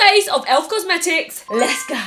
face of e.l.f. Cosmetics. Let's go.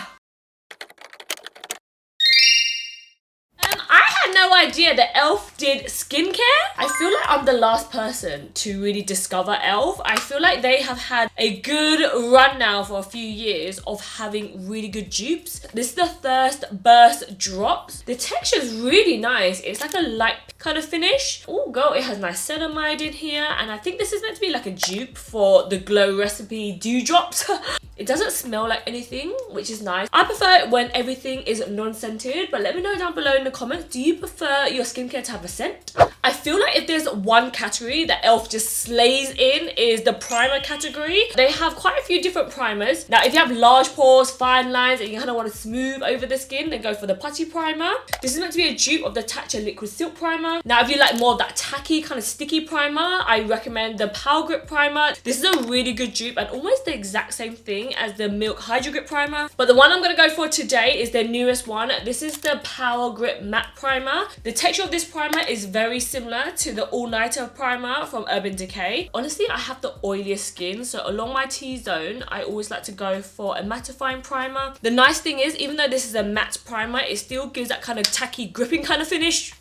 I had no idea that e.l.f. did skincare. I feel like I'm the last person to really discover e.l.f. I feel like they have had a good run now for a few years of having really good dupes. This is the Thirst Burst Drops. The texture is really nice. It's like a light kind of finish. Oh girl, it has niacinamide in here, and I think this is meant to be like a dupe for the Glow Recipe Dewdrops. It doesn't smell like anything, which is nice. I prefer it when everything is non-scented, but let me know down below in the comments, do you prefer your skincare to have a scent? I feel like if there's one category that e.l.f. just slays in is the primer category. They have quite a few different primers. Now, if you have large pores, fine lines, and you kind of want to smooth over the skin, then go for the Putty primer. This is meant to be a dupe of the Tatcha Liquid Silk primer. Now, if you like more of that tacky, kind of sticky primer, I recommend the Power Grip primer. This is a really good dupe and almost the exact same thing as the Milk Hydro Grip primer. But the one I'm going to go for today is their newest one. This is the Power Grip Matte Primer. The texture of this primer is very similar to the All Nighter primer from Urban Decay. Honestly, I have the oiliest skin, so along my T-zone, I always like to go for a mattifying primer. The nice thing is, even though this is a matte primer, it still gives that kind of tacky, gripping kind of finish.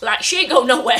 Like, she ain't go nowhere.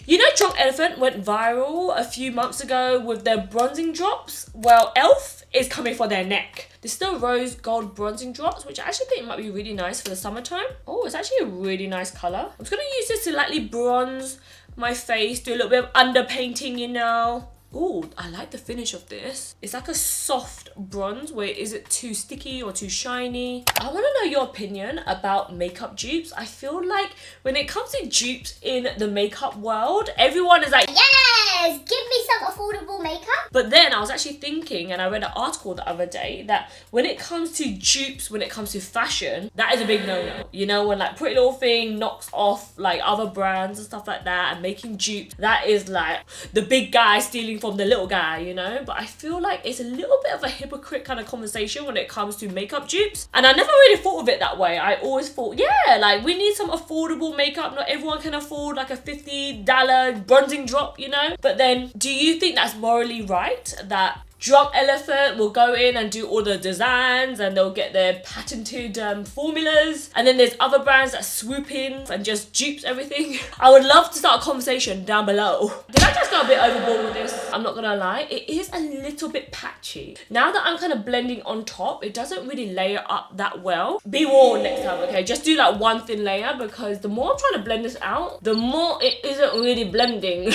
You know, Drunk Elephant went viral a few months ago with their bronzing drops? Well, e.l.f. is coming for their neck. This is the Rose Gold Bronzing Drops, which I actually think might be really nice for the summertime. Oh, it's actually a really nice colour. I'm just going to use this to lightly bronze my face, do a little bit of underpainting, you know. Oh, I like the finish of this. It's like a soft bronze. Wait, is it too sticky or too shiny? I want to know your opinion about makeup dupes. I feel like when it comes to dupes in the makeup world, everyone is like, yes, give me some affordable makeup. But then I was actually thinking, and I read an article the other day, that when it comes to dupes, when it comes to fashion, that is a big no-no. You know, when like Pretty Little Thing knocks off like other brands and stuff like that and making dupes, that is like the big guy stealing from the little guy, you know. But I feel like it's a little bit of a hypocrite kind of conversation when it comes to makeup dupes, and I never really thought of it that way. I always thought, yeah, like we need some affordable makeup. Not everyone can afford like a $50 bronzing drop, you know. But then, do you think that's morally right that Drunk Elephant will go in and do all the designs and they'll get their patented formulas, and then there's other brands that swoop in and just dupes everything? I would love to start a conversation down below. Did I just go a bit overboard with this? I'm not gonna lie, it is a little bit patchy. Now that I'm kind of blending on top, it doesn't really layer up that well. Be warned next time, okay? Just do like one thin layer, because the more I'm trying to blend this out, the more it isn't really blending.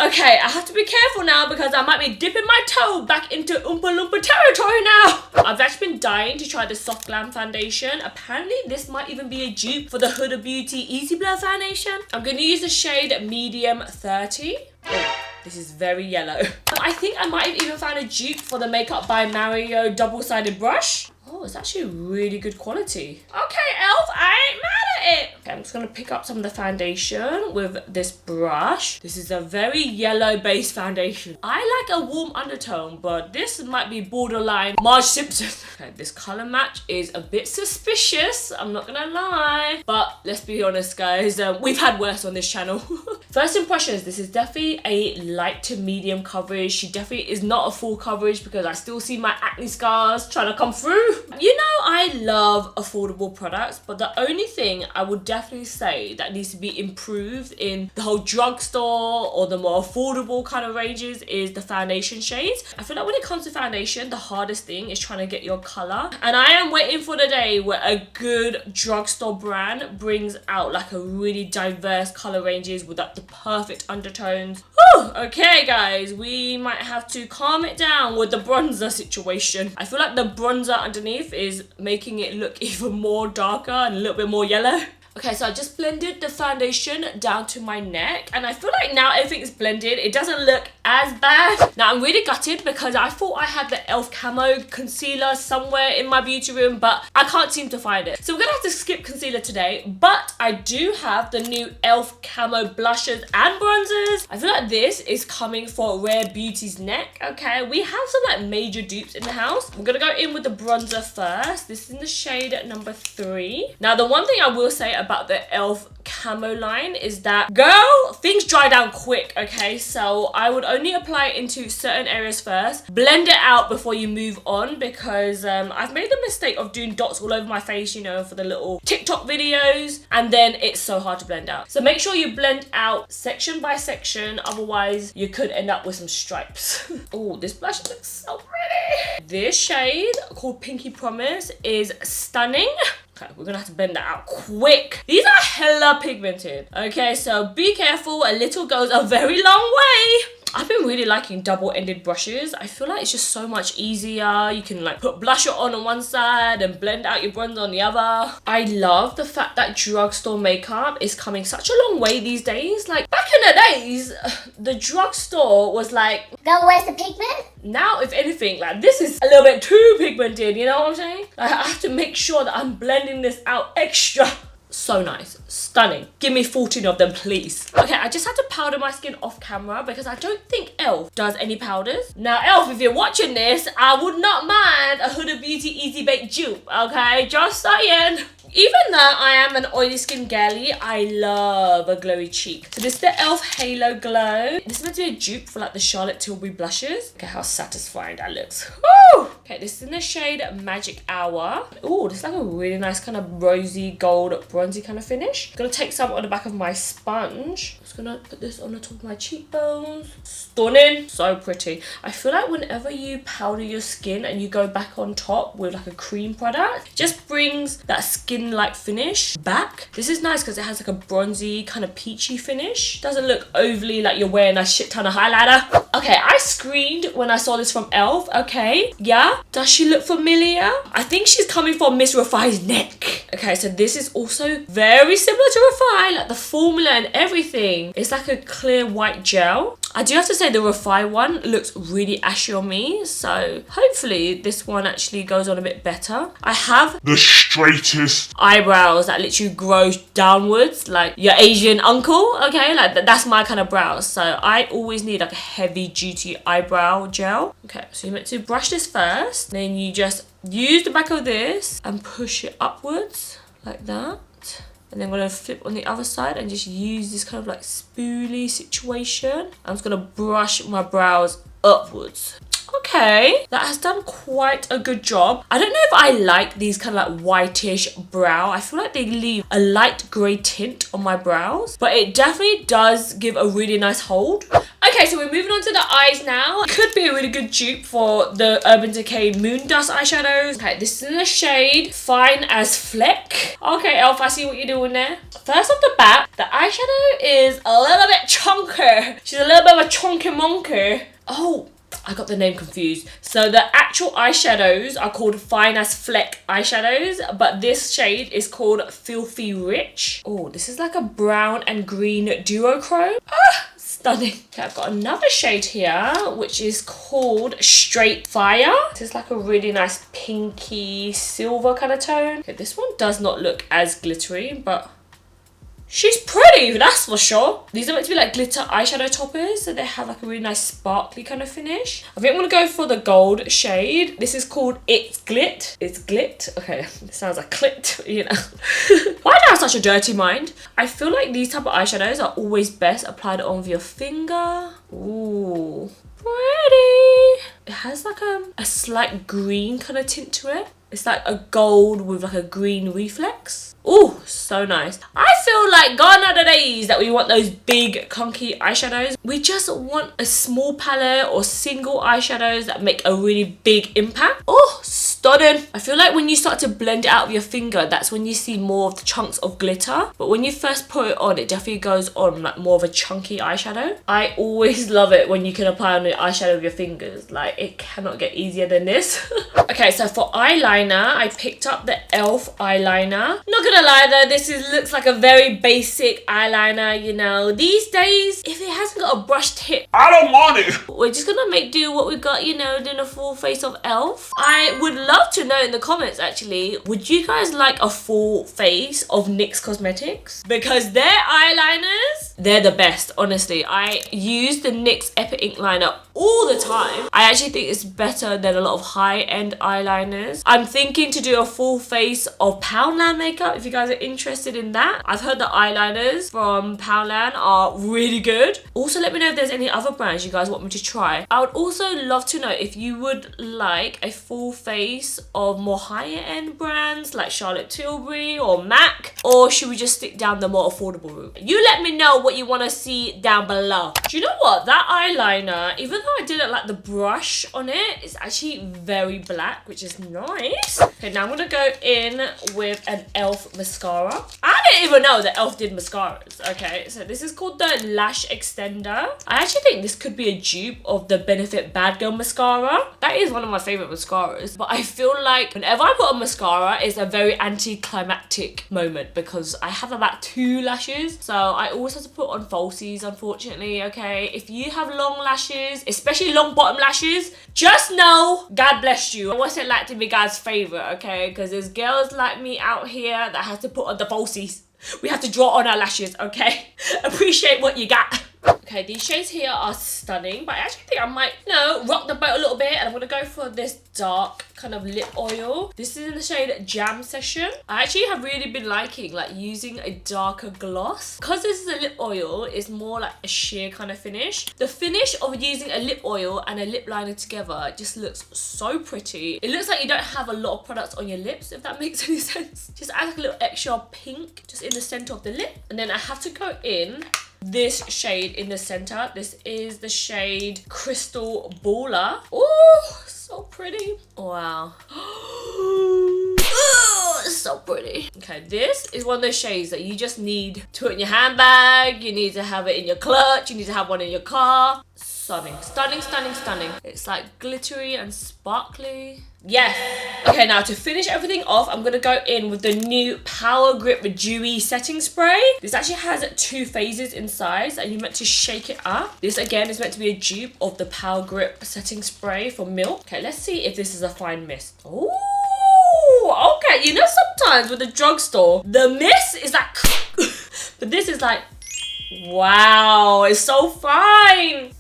Okay, I have to be careful now because I might be dipping my toe back into Oompa Loompa territory now. I've actually been dying to try the Soft Glam foundation. Apparently this might even be a dupe for the Huda Beauty Easy Blur foundation. I'm going to use the shade Medium 30. Oh, this is very yellow. I think I might have even found a dupe for the Makeup by Mario double-sided brush. Oh, it's actually really good quality. Okay, e.l.f., I ain't mad at it. Okay, I'm just going to pick up some of the foundation with this brush. This is a very yellow base foundation. I like a warm undertone, but this might be borderline Marge Simpson. Okay, this colour match is a bit suspicious, I'm not going to lie. But let's be honest, guys, we've had worse on this channel. First impressions, this is definitely a light to medium coverage. She definitely is not a full coverage because I still see my acne scars trying to come through. You know, I love affordable products, but the only thing I would definitely say that needs to be improved in the whole drugstore or the more affordable kind of ranges is the foundation shades. I feel like when it comes to foundation, the hardest thing is trying to get your color. And I am waiting for the day where a good drugstore brand brings out like a really diverse color ranges with like the perfect undertones. Whew, okay guys, we might have to calm it down with the bronzer situation. I feel like the bronzer underneath is making it look even more darker and a little bit more yellow. Okay, so I just blended the foundation down to my neck, and I feel like now everything's blended. It doesn't look as bad. Now, I'm really gutted because I thought I had the e.l.f. Camo concealer somewhere in my beauty room, but I can't seem to find it. So we're gonna have to skip concealer today, but I do have the new e.l.f. Camo blushes and bronzers. I feel like this is coming for Rare Beauty's neck, okay? We have some like major dupes in the house. We're gonna go in with the bronzer first. This is in the shade number 3. Now, the one thing I will say about the e.l.f. Camo line is that, girl, things dry down quick, okay? So I would only apply it into certain areas first, blend it out before you move on, because I've made the mistake of doing dots all over my face, you know, for the little TikTok videos, and then it's so hard to blend out. So make sure you blend out section by section, otherwise you could end up with some stripes. Oh, this blush looks so pretty. This shade called Pinky Promise is stunning. Okay, we're gonna have to blend that out quick. These are hella pigmented. Okay, so be careful. A little goes a very long way. I've been really liking double-ended brushes. I feel like it's just so much easier. You can like put blusher on one side and blend out your bronzer on the other. I love the fact that drugstore makeup is coming such a long way these days. Like back in the days, the drugstore was like, girl, where's the pigment? Now, if anything, like this is a little bit too pigmented, you know what I'm saying? Like, I have to make sure that I'm blending this out extra. So nice, stunning. Give me 14 of them, please. Okay, I just had to powder my skin off camera because I don't think e.l.f. does any powders. Now, e.l.f., if you're watching this, I would not mind a Huda Beauty Easy Bake dupe, okay? Just saying. Even though I am an oily skin girly, I love a glowy cheek. So this is the e.l.f. Halo Glow. This is meant to be a dupe for like the Charlotte Tilbury blushes. Look at how satisfying that looks. Woo! Okay, this is in the shade Magic Hour. Oh, this is like a really nice kind of rosy gold bronzy kind of finish. I'm gonna take some on the back of my sponge. I'm just gonna put this on the top of my cheekbones. Stunning. So pretty. I feel like whenever you powder your skin and you go back on top with like a cream product, it just brings that skin-like finish back. This is nice because it has like a bronzy kind of peachy finish. Doesn't look overly like you're wearing a shit ton of highlighter. Okay, I screamed when I saw this from e.l.f. Okay, yeah. Does she look familiar? I think she's coming from Miss REFY's neck. Okay, so this is also very similar to REFY, like the formula and everything. It's like a clear white gel. I do have to say the REFY one looks really ashy on me, so hopefully this one actually goes on a bit better. I have the straightest eyebrows that literally grow downwards like your Asian uncle, okay? Like that's my kind of brows, so I always need like a heavy duty eyebrow gel. Okay, so you're meant to brush this first, then you just use the back of this and push it upwards like that. And then I'm going to flip on the other side and just use this kind of like spoolie situation. I'm just going to brush my brows upwards. Okay, that has done quite a good job. I don't know if I like these kind of like whitish brow. I feel like they leave a light grey tint on my brows, but it definitely does give a really nice hold. Okay, so we're moving on to the eyes now. It could be a really good dupe for the Urban Decay Moon Dust eyeshadows. Okay, this is in the shade Fine as Fleck. Okay, e.l.f., I see what you're doing there. First off the bat, the eyeshadow is a little bit chunker. She's a little bit of a chunky monker. Oh, I got the name confused. So the actual eyeshadows are called Fine as Fleck eyeshadows, but this shade is called Filthy Rich. Oh, this is like a brown and green duochrome. Ah, stunning. Okay, I've got another shade here, which is called Straight Fire. This is like a really nice pinky silver kind of tone. Okay, this one does not look as glittery, but she's pretty, that's for sure. These are meant to be like glitter eyeshadow toppers, so they have like a really nice sparkly kind of finish. I think I'm gonna go for the gold shade. This is called It's Glit. It's Glit. Okay, it sounds like clit, you know. Why do I have such a dirty mind? I feel like these type of eyeshadows are always best applied on with your finger. Ooh, pretty. It has like a slight green kind of tint to it. It's like a gold with like a green reflex. Oh, so nice. I feel like gone are the days that we want those big clunky eyeshadows. We just want a small palette or single eyeshadows that make a really big impact. Oh, stunning. I feel like when you start to blend it out with your finger, that's when you see more of the chunks of glitter. But when you first put it on, it definitely goes on like more of a chunky eyeshadow. I always love it when you can apply on the eyeshadow with your fingers. Like, it cannot get easier than this. Okay, so for eyeliner, I picked up the e.l.f. eyeliner. Not gonna lie though, this looks like a very basic eyeliner, you know. These days, if it hasn't got a brushed tip, I don't want it. We're just gonna make do what we got, you know, doing a full face of e.l.f. I would love to know in the comments actually, would you guys like a full face of NYX Cosmetics? Because their eyeliners they're the best, honestly. I use the NYX Epic Ink Liner all the time. I actually think it's better than a lot of high-end eyeliners. I'm thinking to do a full face of Poundland makeup if you guys are interested in that. I've heard the eyeliners from Poundland are really good. Also, let me know if there's any other brands you guys want me to try. I would also love to know if you would like a full face of more higher-end brands like Charlotte Tilbury or MAC, or should we just stick down the more affordable route? You let me know what you want to see down below. Do you know what? That eyeliner, even though I didn't like the brush on it, it's actually very black, which is nice. Okay, now I'm gonna go in with an e.l.f. mascara. I didn't even know that e.l.f. did mascaras. Okay, so this is called the Lash Xtndr. I actually think this could be a dupe of the Benefit Bad Girl mascara. That is one of my favorite mascaras, but I feel like whenever I put on mascara, it's a very anticlimactic moment because I have about 2 lashes, so I always have to put on falsies, unfortunately. Okay, if you have long lashes, especially long bottom lashes, just know God bless you. What's it like to be God's favorite? Okay, because there's girls like me out here that have to put on the falsies. We have to draw on our lashes. Okay, appreciate what you got. Okay, these shades here are stunning, but I actually think I might, you know, rock the boat a little bit, and I'm gonna go for this dark kind of lip oil. This is in the shade Jam Session. I actually have really been liking like using a darker gloss. Because this is a lip oil, it's more like a sheer kind of finish. The finish of using a lip oil and a lip liner together just looks so pretty. It looks like you don't have a lot of products on your lips, if that makes any sense. Just add like a little extra pink just in the center of the lip, and then I have to go in this shade in the center. This is the shade Crystal Baller. Oh, so pretty. Wow. Oh, it's so pretty. Okay, this is one of those shades that you just need to put in your handbag. You need to have it in your clutch. You need to have one in your car. Stunning, stunning, stunning, stunning. It's like glittery and sparkly. Yes. Okay, now to finish everything off, I'm gonna go in with the new Power Grip Dewy setting spray. This actually has 2 phases inside, and you're meant to shake it up. This again is meant to be a dupe of the Power Grip setting spray from Milk. Okay, let's see if this is a fine mist. Ooh, okay. You know, sometimes with the drugstore, the mist is like, but this is like, wow, it's so fine.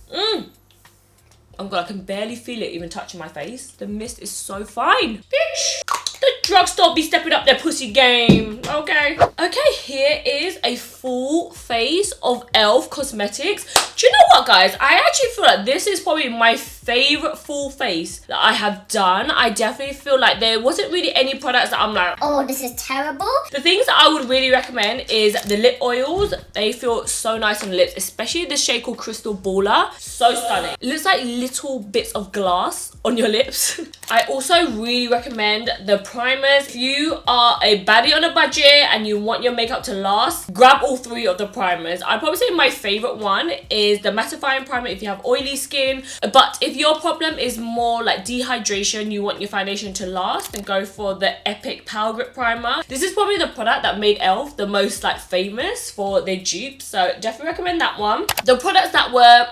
Oh god, I can barely feel it even touching my face. The mist is so fine. Bitch, the drugstore be stepping up their pussy game, okay? Okay, here is a full face of e.l.f. cosmetics. Do you know what, guys? I actually feel like this is probably my favorite full face that I have done. I definitely feel like there wasn't really any products that I'm like, oh, this is terrible. The things that I would really recommend is the lip oils. They feel so nice on the lips, especially this shade called Crystal Baller. So stunning. It looks like little bits of glass on your lips. I also really recommend the primers. If you are a baddie on a budget and you want your makeup to last, grab all 3 of the primers. I'd probably say my favorite one is the mattifying primer if you have oily skin, but if your problem is more like dehydration, you want your foundation to last, then go for the Epic Power Grip Primer. This is probably the product that made e.l.f. the most like famous for their dupes, so definitely recommend that one. The products that were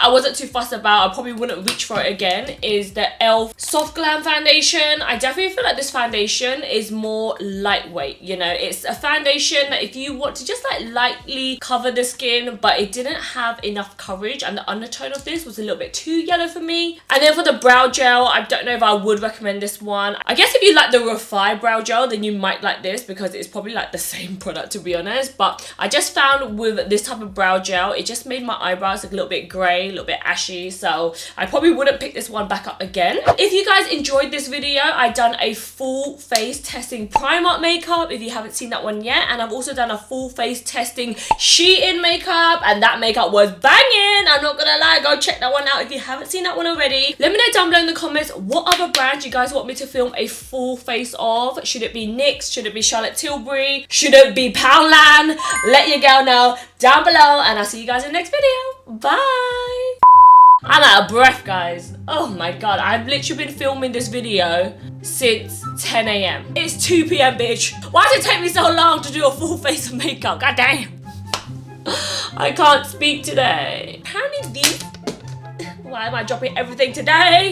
I wasn't too fussed about, I probably wouldn't reach for it again, is the e.l.f. Soft Glam Foundation. I definitely feel like this foundation is more lightweight, you know. It's a foundation that if you want to just like lightly cover the skin, but it didn't have enough coverage, and the undertone of this was a little bit too yellow for me. And then for the brow gel, I don't know if I would recommend this one. I guess if you like the REFY brow gel, then you might like this because it's probably like the same product, to be honest. But I just found with this type of brow gel, it just made my eyebrows look a little bit grey, a little bit ashy, so I probably wouldn't pick this one back up again. If you guys enjoyed this video, I've done a full face testing Primark makeup if you haven't seen that one yet, and I've also done a full face testing SHEIN makeup, and that makeup was banging. I'm not gonna lie, go check that one out if you haven't seen that one already. Let me know down below in the comments what other brands you guys want me to film a full face of. Should it be NYX? Should it be Charlotte Tilbury? Should it be Poundland? Let your girl know down below, and I'll see you guys in the next video. Bye. I'm out of breath, guys. Oh my god, I've literally been filming this video since 10 AM. It's 2 PM, bitch. Why does it take me so long to do a full face of makeup? God damn. I can't speak today. Apparently these... Why am I dropping everything today?